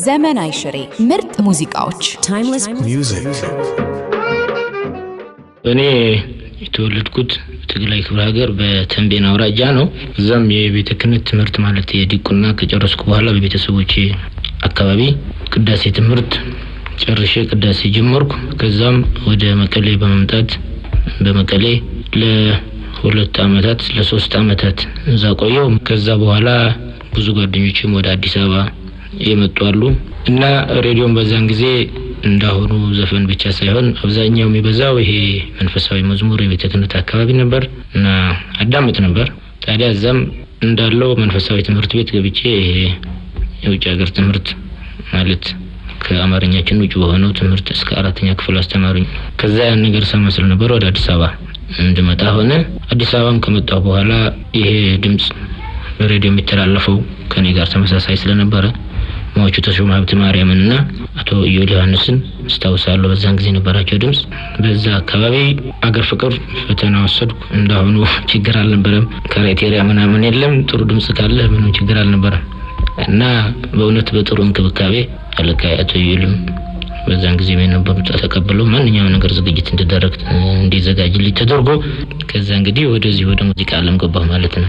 ዘመን አይሽሬ ምርጥ ሙዚቃዎች timeless music እኔ የተወለድኩት ትግራይ ክፍለ ሀገር በተንቤን አውራጃ ነው። እዛም የቤተ ክህነት ትምህርት ማለት የዲቁና ከጨረስኩ በኋላ በቤተሰቦቼ አካባቢ ቅዳሴ ትምህርት ጨርሼ ቅዳሴ ጀመርኩ። ከዛም ወደ መቀሌ በመምጣት በመቀሌ ለሁለት አመታት ለሶስት አመታት እዛ ቆየሁ። ከዛ በኋላ ብዙ ጓደኞችም ወደ አዲስ አበባ የመጡአሉ እና ሬዲዮን በዛን ጊዜ እንዳሁኑ ዘፈን ብቻ ሳይሆን አብዛኛው የሚበዛው ይሄ መንፈሳዊ መዝሙር የቤተ ክህነት አካባቢ ነበር እና አዳምጥ ነበር። ታዲያ እዛም እንዳለው መንፈሳዊ ትምህርት ቤት ገብቼ ይሄ የውጭ ሀገር ትምህርት ማለት ከአማርኛችን ውጭ ሆኖ ትምህርት እስከ 4ኛ ክፍል አስተማሩኝ። ከዛ ያን ነገር ሰማስል ነበር ወደ አዲስ አበባ እንድመጣ ሆነ። አዲስ አበባም ከመጣሁ በኋላ ይሄ ድምጽ በሬዲዮ የሚተላለፈው ከኔ ጋር ተመሳሳይ ስለነበረ ሟቹ ተሾመ ሀብተ ማርያምና አቶ ኢዮል ዮሐንስን አስታውሳለሁ። በዛን ጊዜ ነበራቸው ድምጽ። በዛ አካባቢ አገር ፍቅር ፈተና ወሰድኩ። እንዳሁኑ ችግር አልነበረም። ክራይቴሪያ ምናምን የለም። ጥሩ ድምጽ ካለ ምንም ችግር አልነበረም እና በእውነት በጥሩ እንክብካቤ አለቃ አቶ ኢዮልም በዛን ጊዜ የነበሩት ተቀበለው ማንኛውም ነገር ዝግጅት እንዲዘጋጅልኝ ተደርጎ ከዛ እንግዲህ ወደዚህ ወደ ሙዚቃ ዓለም ገባሁ ማለት ነው።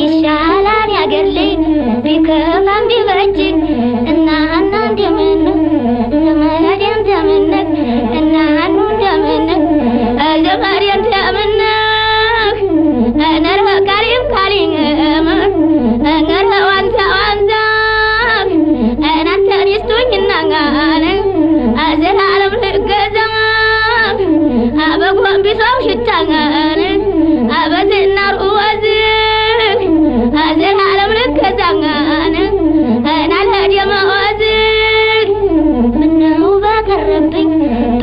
ይሻላል ያገር ልጅ ቢከፋም ቢበጅ እናና እንደምን ዘመድ እንደምን እናኑ እንደምን ዘመድ እንደምን ነረ ካሪም ካሊም ነረ ዋንዛ ዋንዛ እናንተ ሪስቶኝና ጋር አዘላለም ልገዛ አበጎን ቢሶው ሽታጋር አበዝናሩ ወዝክ አዘላለም ልገዛጋር እናልሄድም ወዝክ ምነው በቀረብኝ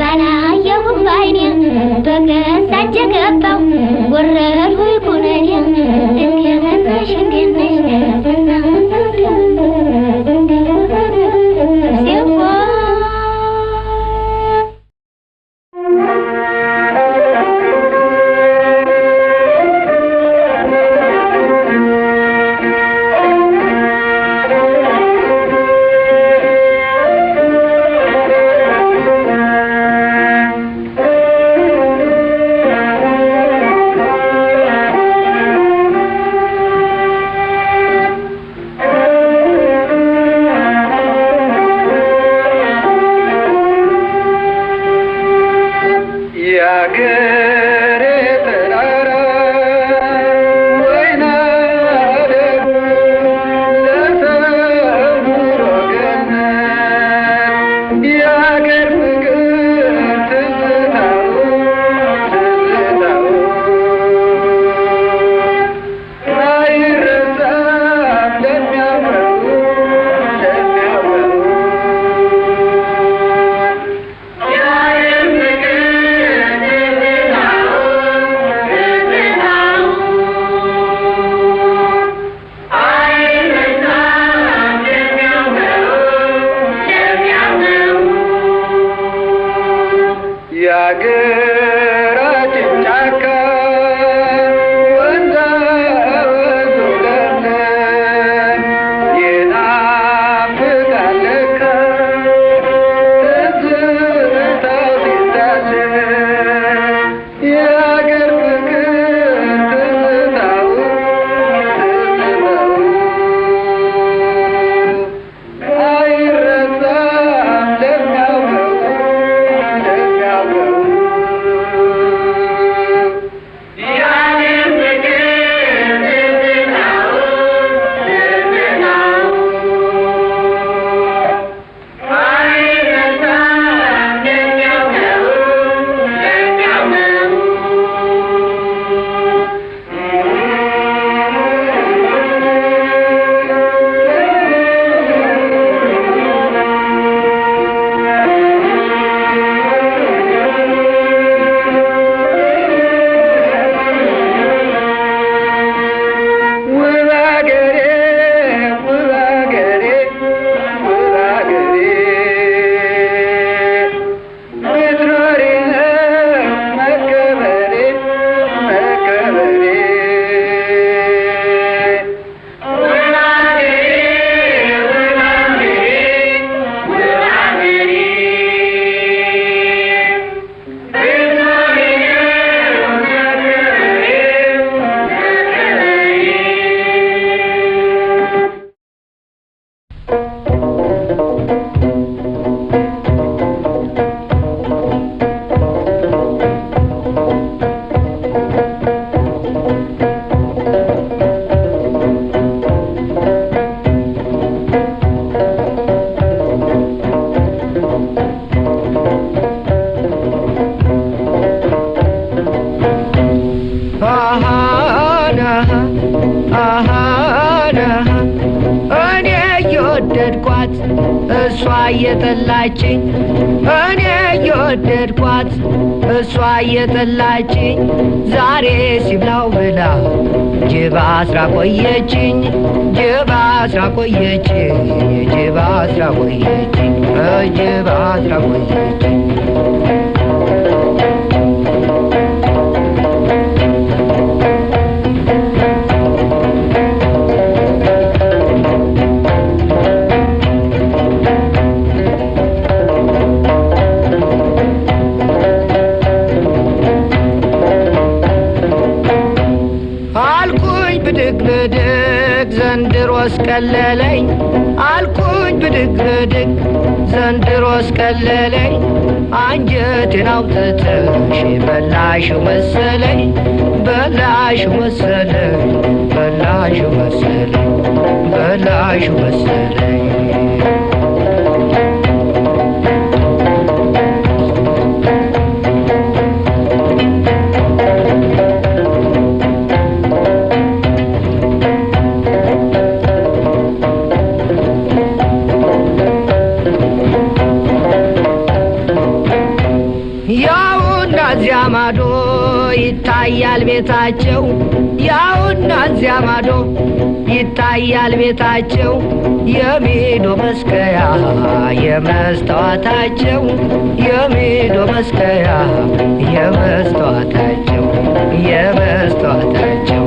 ባላየሁ ባይኔ በገሳጀ ገባው ወረድኩ ኩነኔ እንዴት ነሽ እሷ እየጠላችኝ እኔ እየወደድኳት እሷ እየጠላችኝ ዛሬ ሲብላው ብላ ጅባ አስራ ቆየችኝ ጅባ አስራ ቆየችኝ ጅባ አስራ ቆየችኝ ጅባ አስራ ቆየችኝ ብድግ ዘንድሮስ ቀለለኝ አልኩኝ ብድግ ብድግ ዘንድሮስ ቀለለኝ አንጀቴን አውጥተሽ በላሽው መሰለኝ በላሽው መሰለኝ በላሽው መሰለኝ በላሽው መሰለኝ ማዶ ይታያል ቤታቸው ያውና እዚያ ማዶ ይታያል ቤታቸው የሚዶ መስከያ የመስተዋታቸው የሚዶ መስከያ የመስተዋታቸው የመስተዋታቸው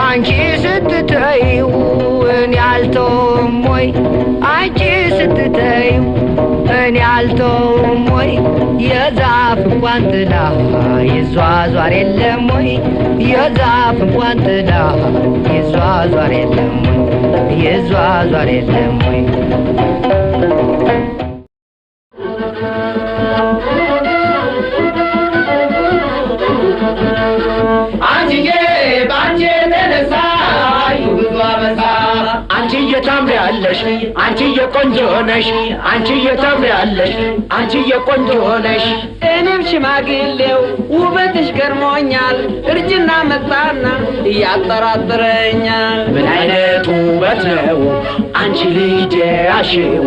አንቺ ስትተይው እኔ አልተውም ወይ አንቺ ስትተይው እኔ አልተውም ወይ የዛፍ እንኳን ጥላ ይዟዟር የለም ወይ የዛፍ እንኳን ጥላ ይዟዟር የለም ወይ ይዟዟር የለም ወይ ታምሪያለሽ አንቺዬ ቆንጆ ነሽ አንቺዬ ታምሪያለሽ አንቺዬ ቆንጆ ነሽ እኔም ሽማግሌው ውበትሽ ገርሞኛል እርጅና መጣና ያጠራጥረኛል ምን አይነት ውበት ነው አንቺ ልጅ ያሽው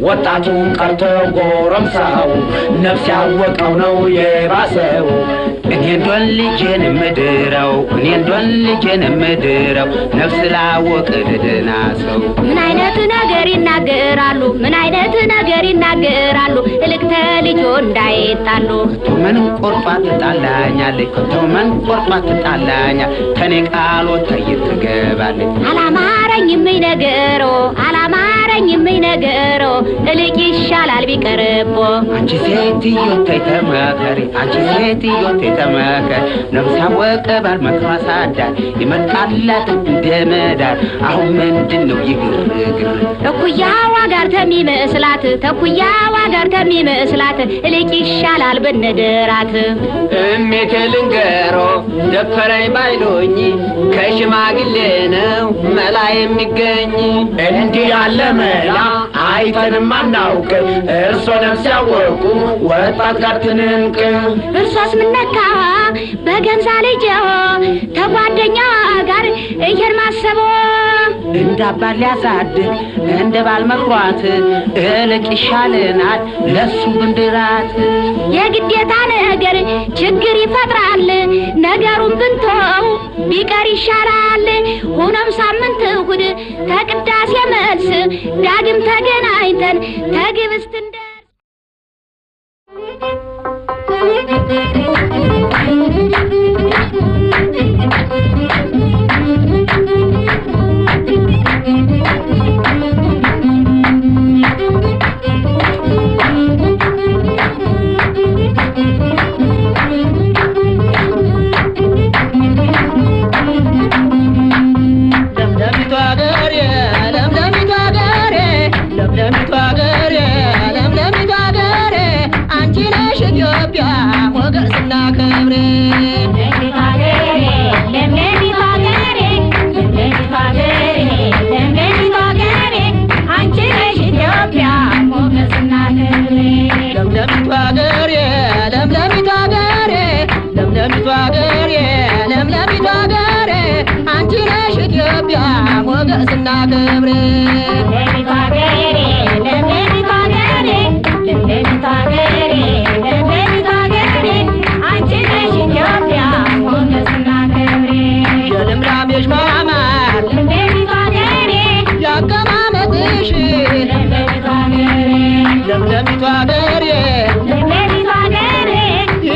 ወጣቱ ቀርቶ ጎረምሳው ነፍስ ያወቀው ነው የባሰው እኔ እንደን ልጄን ምድረው እኔ እንደን ልጄን ምድረው ነፍስ ላወቅ ደደና ሰው ምን አይነት ነገር ይናገራሉ ምን አይነት ነገር ይናገራሉ እልክተ ልጆ እንዳይጣሉ ምን ቆርጧት ጣላኛለች ምን ቆርጧት ጣላኛ ከኔ ቃል ወጣይት ገባለች አላማረኝም ነገሮ አላማረኝም ነገሮ እልቅ ይሻላል ቢቀርቦ አንቺ ሴትዮ ተይተመከሪ አንቺ ሴትዮ ተይተመከሪ ነፍስ ያወቀ ባል መክራሳዳር ይመጣላት እንደመዳር አሁን ምንድነው ይግርግር ተኩያዋ ጋር ተሚመስላት ተኩያዋ ጋር ተሚመስላት እልቅ ይሻላል ብንድራት እሜቴ ልንገሮ ደፈረኝ ባይሎኝ ከሽማግሌ ነው መላ የሚገኝ እንዲህ ያለ መላ አይተንም አናውቅ እርሶ ነፍስ ያወቁ ወጣት ጋር ትንንቅ እርሷስ ምነካዋ በገንዛ ልጅዎ ተጓደኛዋ ጋር እየር ማሰቦ እንዳባል ሊያሳድግ እንደ ባል መክሯት እልቅ ይሻልናል ለሱ ብንድራት የግዴታ ነገር ችግር ይፈጥራል ነገሩን ብንተው ቢቀር ይሻላል ሆኖም ሳምንት እሑድ ተቅዳሴ መልስ ዳግም ተገናኝተን ተግብስት እንደርስ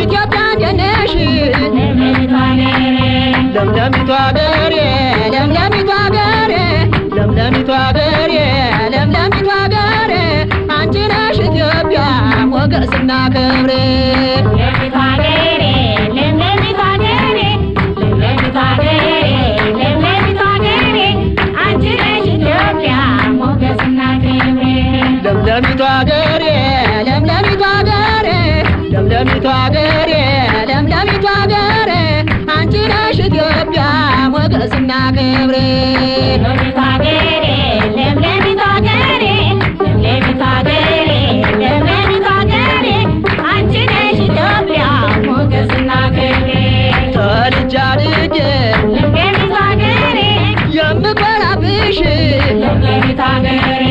ኢትዮጵያ እንደነሽ ለምለሚቷ አገሬ ለምለሚቷ አገሬ ለምለሚቷ አገሬ ለምለሚቷ አገሬ አንቺ ነሽ ኢትዮጵያ ሞገስና ክብሬ ለምለሚቷ አገሬ ለምለሚቷ አገሬ ለምለሚቷ አገሬ ለምለሚቷ አገሬ አንቺ ነሽ ኢትዮጵያ ሞገስና ክብሬ ለምለሚቷ አገሬ ለምለሚቷ አገሬ ለምለሚቷ አገሬ ለምለሚቷ አገሬ አንቺ ነሽ ኢትዮጵያ ሞገስና ክብሬ ለምለሚቷ አገሬ ለምለሚቷ አገሬ ለምለሚቷ አገሬ ለምለሚቷ አገሬ አንቺ ነሽ ኢትዮጵያ ሞገስና ክብሬ ተወልጄ አድጌ ለምለሚቷ አገሬ የምኮራብሽ ለምለሚቷ አገሬ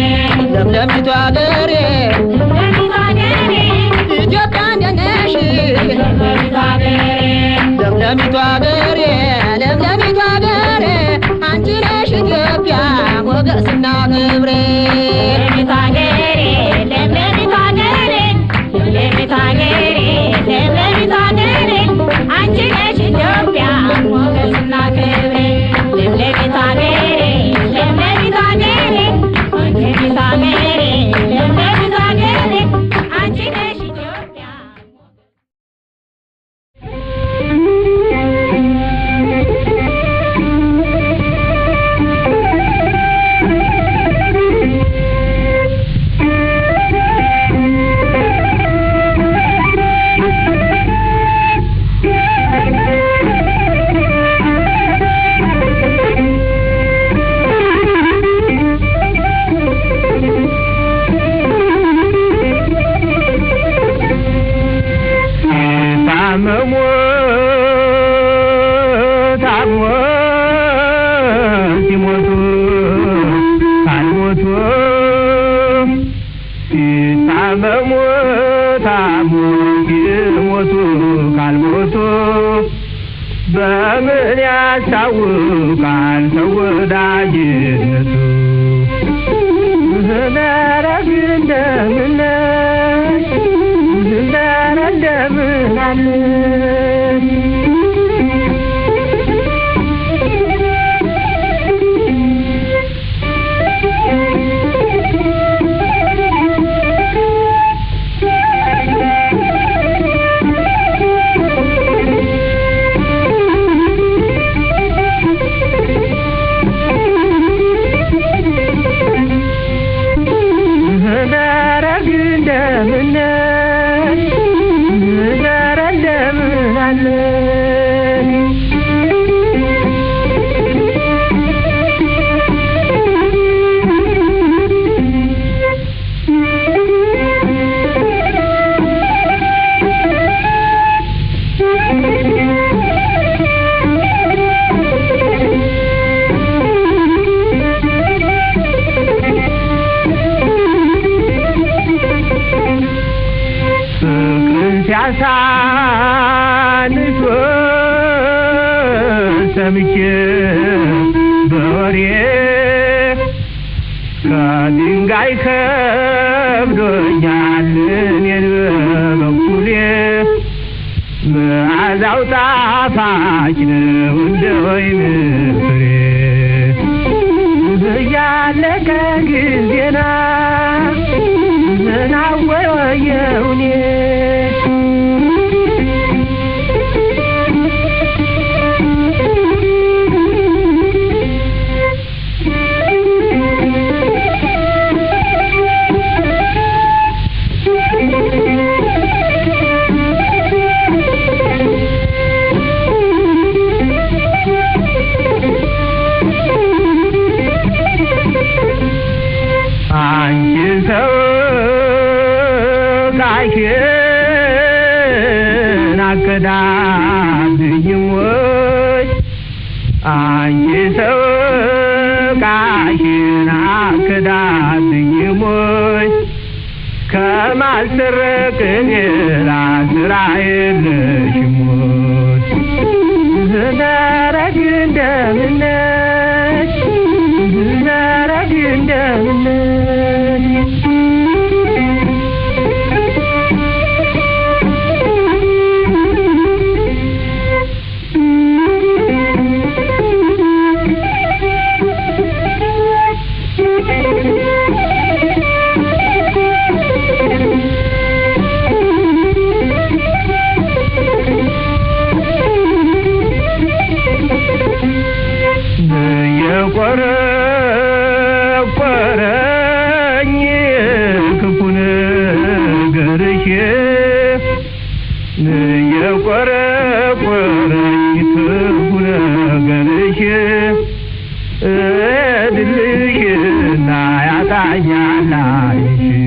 ለምለሚቷ አገሬ ለምለሚቷ አገሬ ኢትዮጵያ ነሽ ለምለሚቷ አገሬ ለምለሚቷ አገሬ ለምለሚቷ አገሬ አንቺ ነሽ ኢትዮጵያ ሞገስና ክብሬ ለምለሚቷ አገሬ ለምለሚቷ አገሬ ለምለሚቷ አገሬ ለምለሚቷ አገሬ አንቺ ነሽ ኢትዮጵያ ሞገስና ክብሬ ለምለሚቷ አገሬ ለምለሚቷ አገሬ ለምለሚቷ አገሬ ለምለሚቷ አገሬ አንቺ ነሽ ኢትዮጵያ በምን ያስታውቃል ሰው ወዳጅነቱ ዘመረግ እንደምነሽ ዘመረ እንደምናለሽ ሰምቼ በወሬ ከድንጋይ ከብዶኛል እኔን በበኩሌ መዓዛው ጣፋጭ ነው እንደ ወይን ፍሬ ያለቀ ጊዜና ምናወይ ወየውኔ አንቺ ሰው ቃሽን አከዳብኝም ወይ አንቺ ሰው ቃሽን አከዳብኝም ወይ ከማልሰረቅ ሌላ ስራ የለሽም ወይ ዘመረግ እንደምነሽ ዘመረግ እንደምነሽ ይታያል አይንሽ